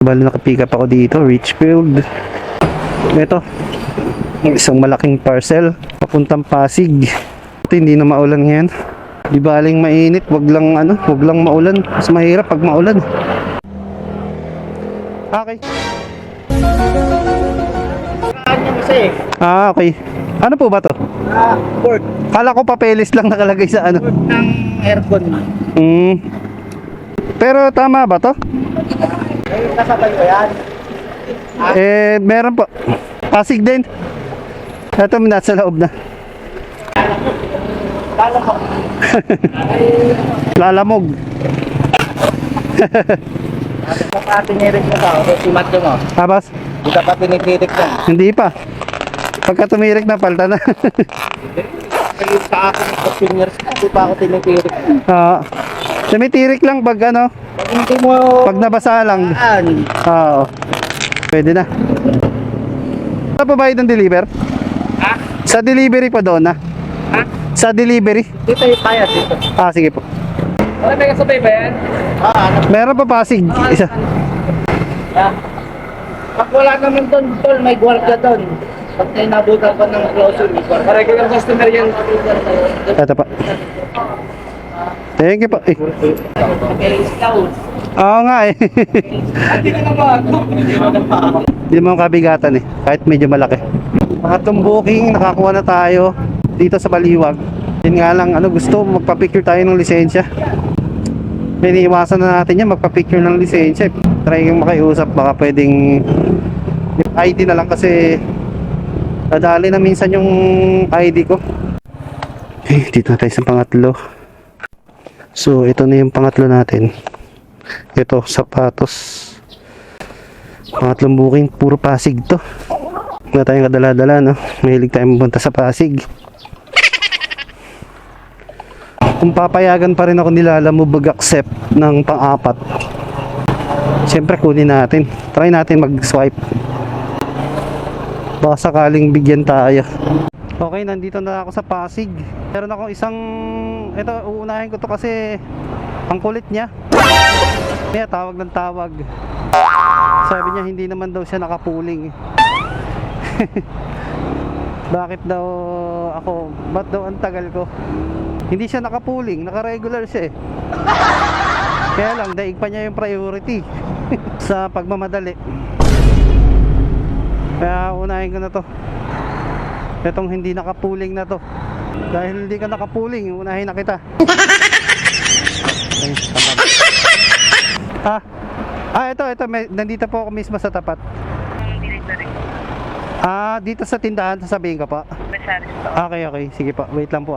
Bali nakapick up ako dito, Richfield. Ito, isang malaking parcel papuntang Pasig. Ito, hindi na maulan ngayon. Di baling mainit, wag lang maulan. Mas mahirap pag maulan. Okay. Okay. Ano po ba to? Board. Kala ko papeles lang nakalagay sa ano. Board ng aircon. Pero tama ba to? Ayun, kasabay ko yan. Meron po. Pasig din. Ito, nasa loob na. Kala ko. Lalamog. Sa pa tinirik mo ba? O simat ko mo? Tapos? Di ka pa tinitirik mo. Hindi pa. Pagka tumirik na, palta na. Kayo sa akin, 15 years na, di pa ako tinitirik. Tumitirik lang pag ano, Pag hindi mo... pag nabasa lang. Saan? Oo. Pwede na. Ano pa bayad ng deliver? Ha? Sa delivery pa doon na. Ha? Sa delivery? Dito yung kaya dito. Sige po. Wala may kasabay ba yan? Ano? Meron pa Pasig. Isa. Pag wala naman doon, tol, may gwardiya doon. Pag tayo nabutan pa ng closer, may gwardiya. Regular customer yan. Ito pa. Thank you po. Oo nga eh. Hindi ka naman. Hindi mo kabigatan eh. Kahit medyo malaki. Pangatlong booking, nakakuha na tayo dito sa Baliwag. Yun nga lang, gusto magpa-picture tayo ng lisensya. Iniiwasan na natin yan, magpa-picture ng lisensya. Try kang makiusap, baka pwedeng ID na lang kasi nadali na minsan yung ID ko. Okay, dito na tayo sa pangatlo. So, ito na yung pangatlo natin. Ito, sapatos. Pangatlong booking, puro Pasig to. Wala tayong kadala-dala, no? Mahilig tayong pumunta sa Pasig. Kung papayagan pa rin ako nila, mo mag-accept ng pang-apat. Siyempre, kunin natin. Try natin mag-swipe. Baka sakaling bigyan tayo. Okay, nandito na ako sa Pasig. Meron akong isang... Ito, uunahin ko to kasi ang kulit niya. Kaya tawag ng tawag. Sabi niya hindi naman daw siya nakapuling. Bakit daw ako? Ba't daw ang tagal ko? Hindi siya nakapuling, naka-regular siya eh. Kaya lang, daig pa niya yung priority sa pagmamadali. Kaya unahin ko na to. Itong hindi nakapuling na to. Dahil hindi ka nakapuling, unahin na kita. Ito, nandito po ako mismo sa tapat. Dito sa tindahan, sasabihin ko po. Okay, sige po, wait lang po